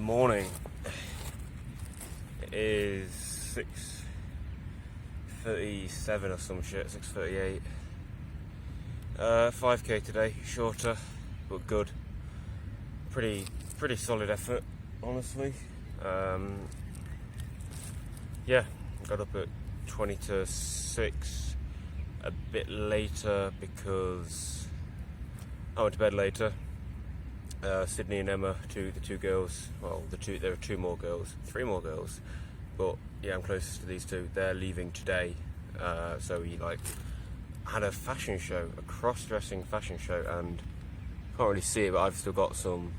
Morning. It is 6:37 or some shit, 6:38. 5k today, shorter, but good. Pretty solid effort, honestly. Yeah, got up at 20 to 6, a bit later because I went to bed later. Sydney and Emma, the two girls. Well, there are three more girls, but yeah, I'm closest to these two. They're leaving today, so we had a fashion show, a cross-dressing fashion show, and can't really see it, but I've still got some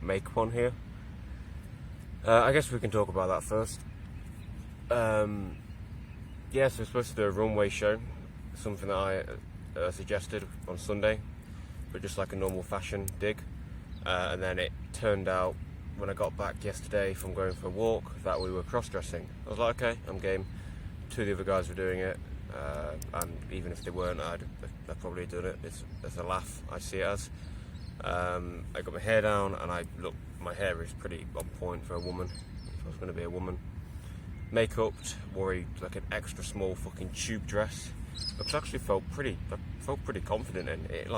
makeup on here. I guess we can talk about that first. Yeah, so we're supposed to do a runway show, something that I suggested on Sunday, but just like a normal fashion dig, and then it turned out when I got back yesterday from going for a walk that we were cross-dressing. I was like, okay, I'm game. Two of the other guys were doing it, and even if they weren't, I'd probably done it. It's a laugh, I see it as. I got my hair down, and my hair is pretty on point for a woman, if I was going to be a woman. Makeup, wore an extra small fucking tube dress, which actually felt pretty confident in it.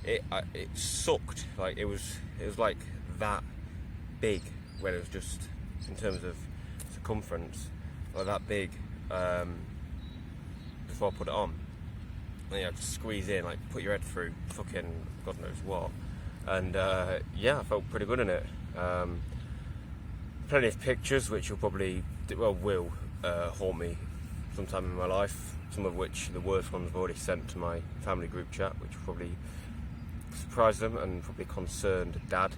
It sucked. It was like that big when it was just in terms of circumference, like that big. Before I put it on, and you have to squeeze in, put your head through fucking God knows what, and yeah, I felt pretty good in it. Plenty of pictures which will haunt me sometime in my life, some of which the worst ones I've already sent to my family group chat, which will probably surprise them and probably concerned Dad,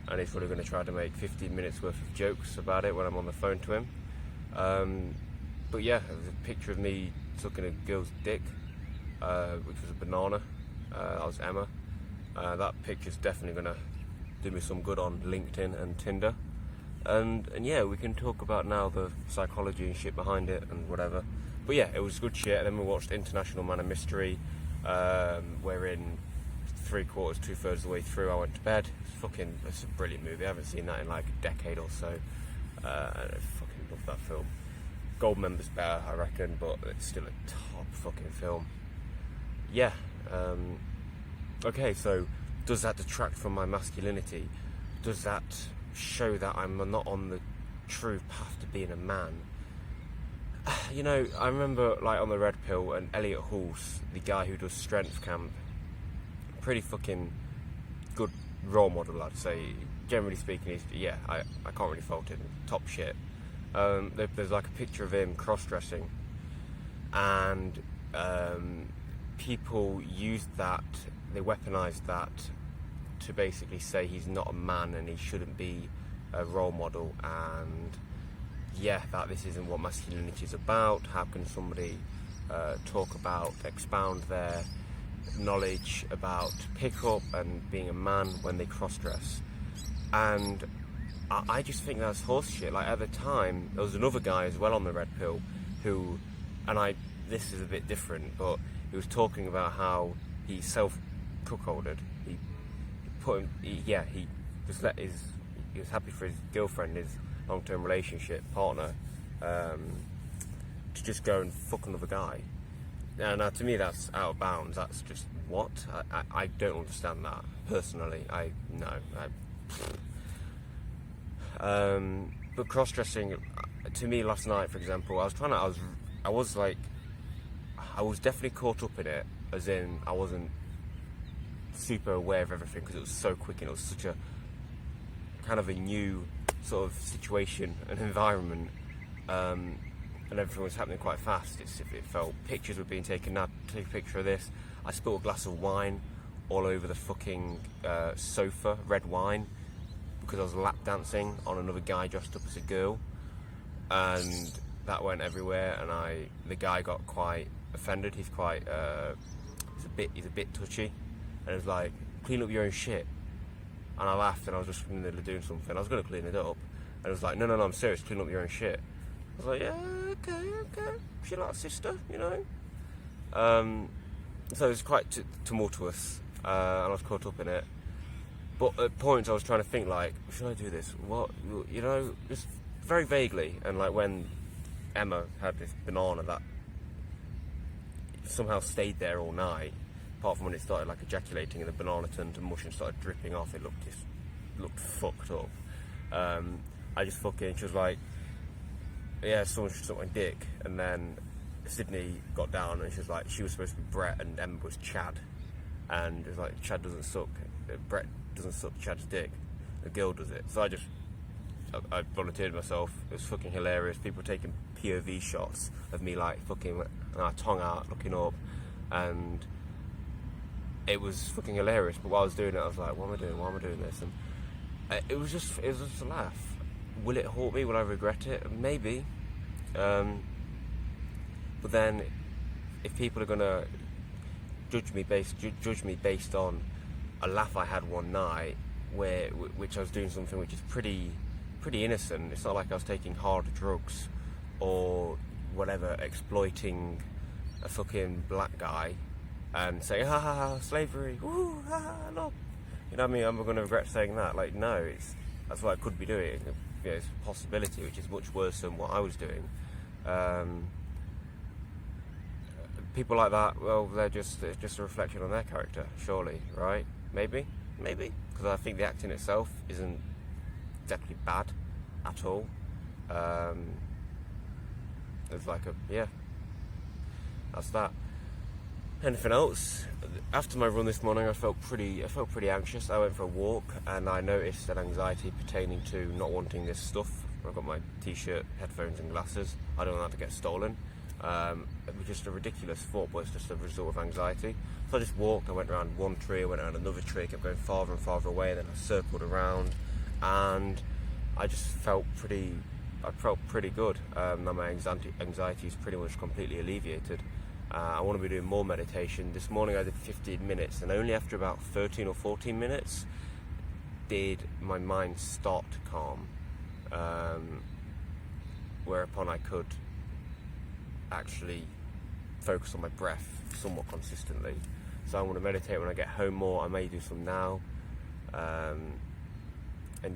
and he's probably going to try to make 15 minutes worth of jokes about it when I'm on the phone to him. But yeah, it was a picture of me sucking a girl's dick, which was a banana. That was Emma. That picture's definitely going to do me some good on LinkedIn and Tinder. And yeah, we can talk about now the psychology and shit behind it and whatever. But yeah, it was good shit. And then we watched International Man of Mystery. We're in 3/4, 2/3 of the way through. I went to bed. It's a brilliant movie. I haven't seen that in a decade or so. I fucking love that film. Goldmember's better, I reckon, but it's still a top fucking film. Yeah. Okay, so does that detract from my masculinity? Does that show that I'm not on the true path to being a man? I remember on the Red Pill, and Elliot Hulse, the guy who does Strength Camp, pretty fucking good role model, I'd say. Generally speaking, I can't really fault him. Top shit. There's a picture of him cross-dressing, and people used that, they weaponized that to basically say he's not a man and he shouldn't be a role model, and that this isn't what masculinity is about. How can somebody expound their knowledge about pickup and being a man when they cross-dress? And I just think that's horse shit. At the time, there was another guy as well on the Red Pill who, this is a bit different, but he was talking about how he self-cuckolded. He was happy for his girlfriend, his long-term relationship partner, to just go and fuck another guy. Now to me that's out of bounds. That's just what? I don't understand that personally. But cross-dressing, to me last night, for example, I was definitely caught up in it, as in I wasn't super aware of everything because it was so quick and it was such a kind of a new sort of situation and environment, and everything was happening quite fast. It felt pictures were being taken. Now take a picture of this. I spilled a glass of wine all over the fucking sofa, red wine, because I was lap dancing on another guy dressed up as a girl, and that went everywhere. And the guy got quite offended. He's quite he's a bit touchy, and it was like, clean up your own shit. And I laughed, and I was just in the middle of doing something. I was going to clean it up, and it was like, no, I'm serious. Clean up your own shit. I was like, yeah, okay. She like sister, So it was quite tumultuous, and I was caught up in it. But at points I was trying to think like, should I do this? What, you know, just very vaguely. And like when Emma had this banana that somehow stayed there all night, apart from when it started like ejaculating and the banana turned to mush and started dripping off, it looked fucked up. I just fucking, she was like, yeah, someone should suck my dick. And then Sydney got down and she was like, she was supposed to be Brett and Emma was Chad. And it was like, Chad doesn't suck, Brett doesn't suck Chad's dick, the girl does it. So I volunteered myself. It was fucking hilarious. People taking POV shots of me like fucking tongue out, looking up, and it was fucking hilarious. But while I was doing it, I was like, what am I doing? Why am I doing this? And it was just a laugh. Will it haunt me? Will I regret it? Maybe. But then, if people are gonna judge me based on a laugh I had one night, which I was doing something which is pretty innocent. It's not like I was taking hard drugs or whatever, exploiting a fucking black guy and saying, ha ha ha, slavery, woo, ha ha, no. You know what I mean? I'm gonna regret saying that. Like, no, that's what I could be doing. You know, it's a possibility, which is much worse than what I was doing. People like that, well, they're just a reflection on their character, surely, right? Maybe, because I think the acting itself isn't definitely bad at all. It's like that's that. Anything else? After my run this morning, I felt pretty anxious. I went for a walk and I noticed an anxiety pertaining to not wanting this stuff. I've got my t-shirt, headphones and glasses. I don't want that to get stolen. It was just a ridiculous thought, but it's just a result of anxiety. So I just walked, I went around one tree, I went around another tree, kept going farther and farther away, and then I circled around, and I just felt pretty good. Now my anxiety is pretty much completely alleviated. I want to be doing more meditation. This morning I did 15 minutes, and only after about 13 or 14 minutes did my mind start to calm, whereupon I could actually focus on my breath somewhat consistently. So I want to meditate when I get home more. I may do some now, and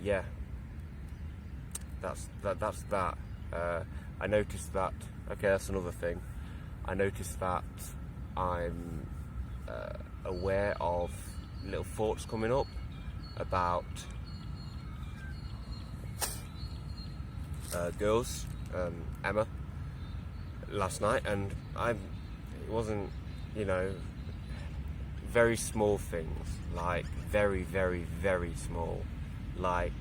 yeah, that's that. I noticed that. Okay, that's another thing. I noticed that I'm aware of little thoughts coming up about girls, Emma, last night, and it wasn't, you know, very small things, like very, very, very small. Like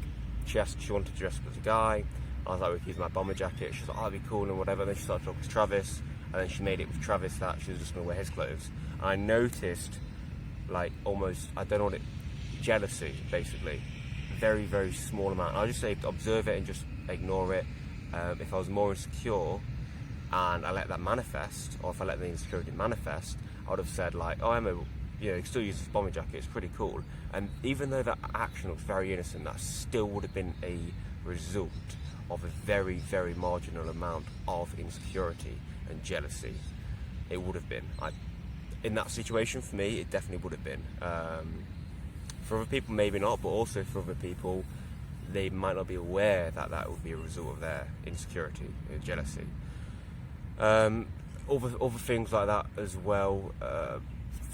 she wanted to dress up as a guy. I was like, we could use my bomber jacket. She was like, oh, that'd be cool and whatever. And then she started talking to Travis, and then she made it with Travis that she was just going to wear his clothes. And I noticed, like, almost, I don't know what jealousy, basically. Very, very small amount. I'll just say observe it and just ignore it. If I was more insecure and I let that manifest, or if I let the insecurity manifest, I would have said, like, oh, Emma, you know, you still use this bomber jacket, it's pretty cool. And even though that action looks very innocent, that still would have been a result of a very, very marginal amount of insecurity and jealousy. It would have been. In that situation, for me, it definitely would have been. For other people, maybe not, but also for other people, they might not be aware that that would be a result of their insecurity and jealousy. Other things like that as well,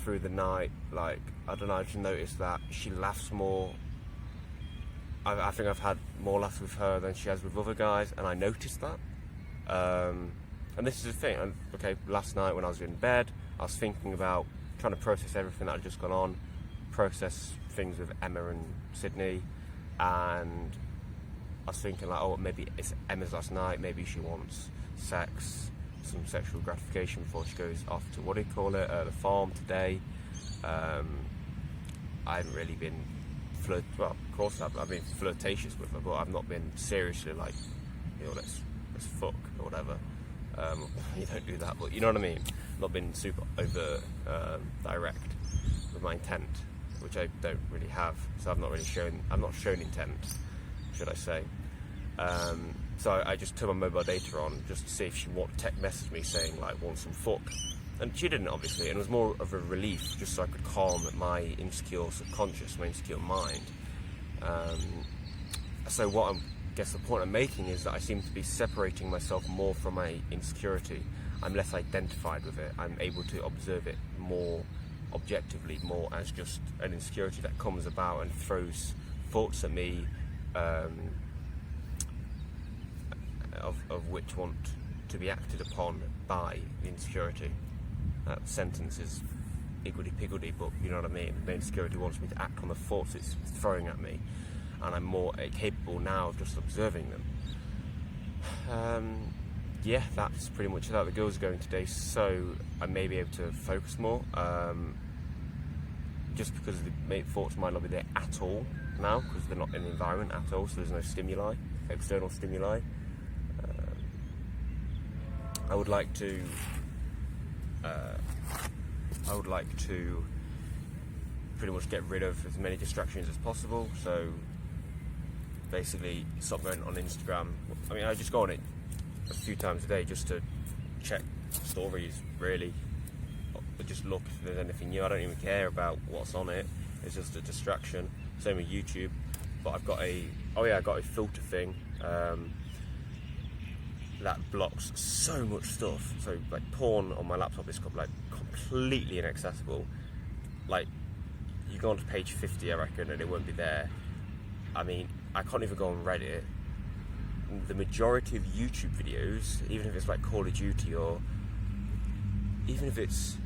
through the night, like, I don't know, I just noticed that she laughs more. I think I've had more laughs with her than she has with other guys, and I noticed that. And this is the thing, and okay, last night when I was in bed, I was thinking about trying to process everything that had just gone on, process things with Emma and Sydney, and I was thinking like, oh, maybe it's Emma's last night, maybe she wants sex, some sexual gratification before she goes off to, what do you call it, the farm today. I haven't really been well, of course I've been flirtatious with her, but I've not been seriously like, you know, let's fuck or whatever. You don't do that, but you know what I mean. Not been super over direct with my intent, which I don't really have. So I'm not shown intent, should I say. So I just turned my mobile data on just to see if she text messaged me saying like, want some fuck. And she didn't, obviously, and it was more of a relief just so I could calm my insecure subconscious, my insecure mind. So what I guess the point I'm making is that I seem to be separating myself more from my insecurity. I'm less identified with it. I'm able to observe it more objectively, more as just an insecurity that comes about and throws thoughts at me, of which want to be acted upon by the insecurity. That sentence is higgledy-piggledy, but you know what I mean. The insecurity wants me to act on the thoughts it's throwing at me, and I'm more capable now of just observing them. Yeah, that's pretty much how the girls are going today, so I may be able to focus more, just because the thoughts might not be there at all now, because they're not in the environment at all, so there's no stimuli, external stimuli. I would like to pretty much get rid of as many distractions as possible, so basically stop going on Instagram. I mean, I just go on it a few times a day just to check stories, really, but just look if there's anything new. I don't even care about what's on it, it's just a distraction. Same with YouTube, but I've got a filter thing that blocks so much stuff. So like porn on my laptop is like completely inaccessible. Like you go onto page 50, I reckon, and it won't be there. I mean, I can't even go on Reddit. The majority of YouTube videos, even if it's like Call of Duty, or even if it's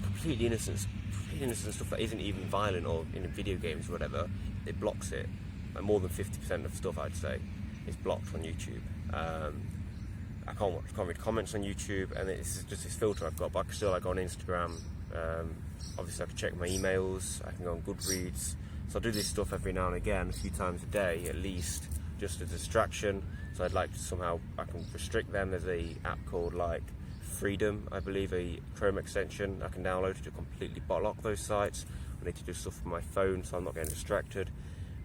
completely innocent stuff that isn't even violent, or in video games or whatever, it blocks it. Like more than 50% of stuff, I'd say, is blocked on YouTube. I can't read comments on YouTube, and it's just this filter I've got. But I can still go on Instagram. Obviously, I can check my emails. I can go on Goodreads. So I do this stuff every now and again, a few times a day at least, just a distraction. So I'd like to somehow, I can restrict them. There's a app called like Freedom, I believe, a Chrome extension I can download to completely block those sites. I need to do stuff from my phone so I'm not getting distracted.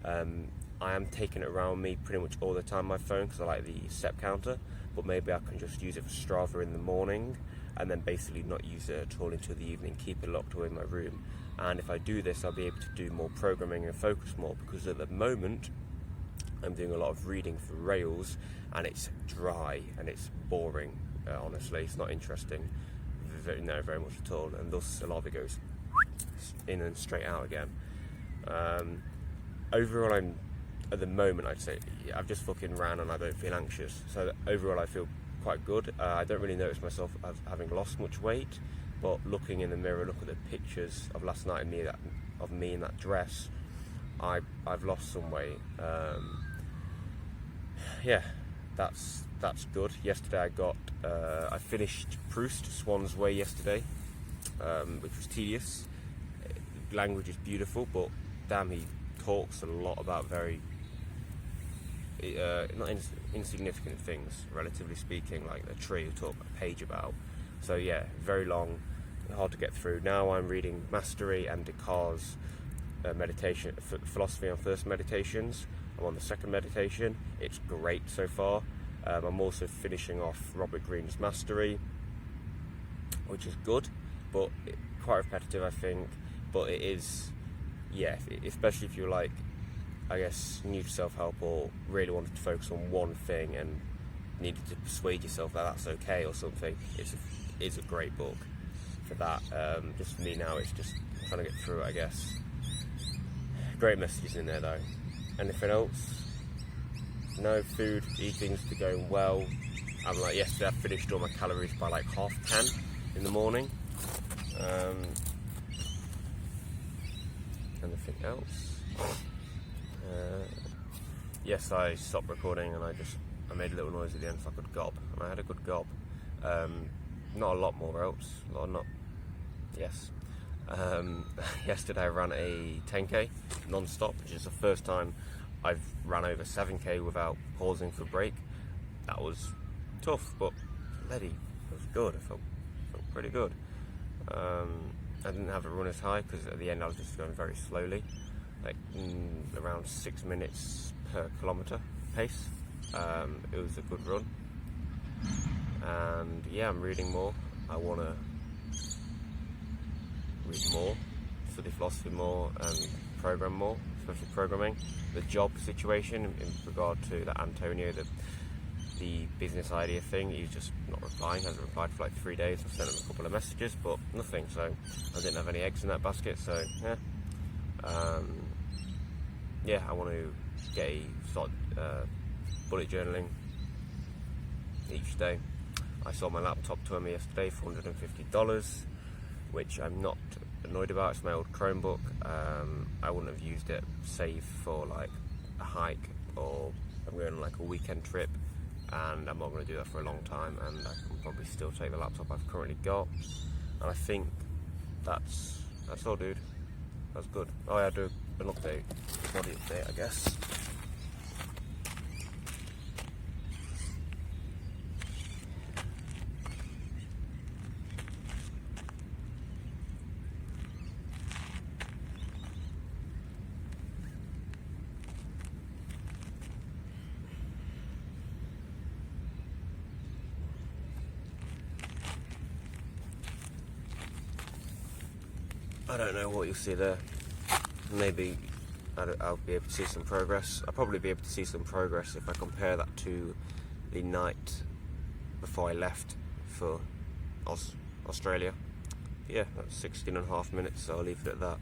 I am taking it around me pretty much all the time, my phone, because I like the step counter, but maybe I can just use it for Strava in the morning and then basically not use it at all until the evening, keep it locked away in my room. And if I do this, I'll be able to do more programming and focus more, because at the moment I'm doing a lot of reading for Rails and it's dry and it's boring. Honestly, it's not interesting very much at all, and thus a lot of it goes in and straight out again. Overall, at the moment, I'd say I've just fucking ran and I don't feel anxious, so overall I feel quite good. I don't really notice myself as having lost much weight, but looking in the mirror, look at the pictures of last night of me in that dress, I've lost some weight. Yeah, that's good. Yesterday I finished Proust, Swan's Way yesterday, which was tedious. The language is beautiful, but damn, he talks a lot about very not insignificant things, relatively speaking, like a tree he'll talk a page about. So yeah, very long, hard to get through. Now I'm reading Mastery and Descartes' meditation, Philosophy on First Meditations. I'm on the second meditation. It's great so far. I'm also finishing off Robert Greene's Mastery, which is good, but quite repetitive, I think. But it is, yeah, especially if you're like, I guess, new to self-help or really wanted to focus on one thing and needed to persuade yourself that that's okay or something. It's a great book for that. Just for me now, it's just trying to get through it, I guess. Great messages in there though. Anything else? No, food, eating's going well. I'm like, yesterday I finished all my calories by like 10:30 in the morning. Anything else? Yes, I stopped recording and I made a little noise at the end so I could gob, and I had a good gob. Not a lot more else. Yes. Yesterday I ran a 10k non-stop, which is the first time I've ran over 7k without pausing for a break. That was tough, but bloody, it was good. I felt pretty good. I didn't have a runner's high because at the end I was just going very slowly, like around 6 minutes per kilometre pace. It was a good run, and yeah, I'm reading more. I want to read more, study philosophy more, and program more. especially programming. The job situation in regard to that Antonio, the business idea thing, he's just not replying, hasn't replied for like 3 days. I've sent him a couple of messages, but nothing, so I didn't have any eggs in that basket, so yeah. I want to start bullet journaling each day. I sold my laptop to him yesterday for $150, which I'm not annoyed about. It's my old Chromebook. I wouldn't have used it save for like a hike, or I'm going on like a weekend trip, and I'm not going to do that for a long time, and I can probably still take the laptop I've currently got. And I think that's all, dude. That's good. Oh yeah, I'll do an update, body update, I guess. I don't know what you'll see there. Maybe I'll be able to see some progress. I'll probably be able to see some progress if I compare that to the night before I left for Australia. Yeah, that's 16.5 minutes, so I'll leave it at that.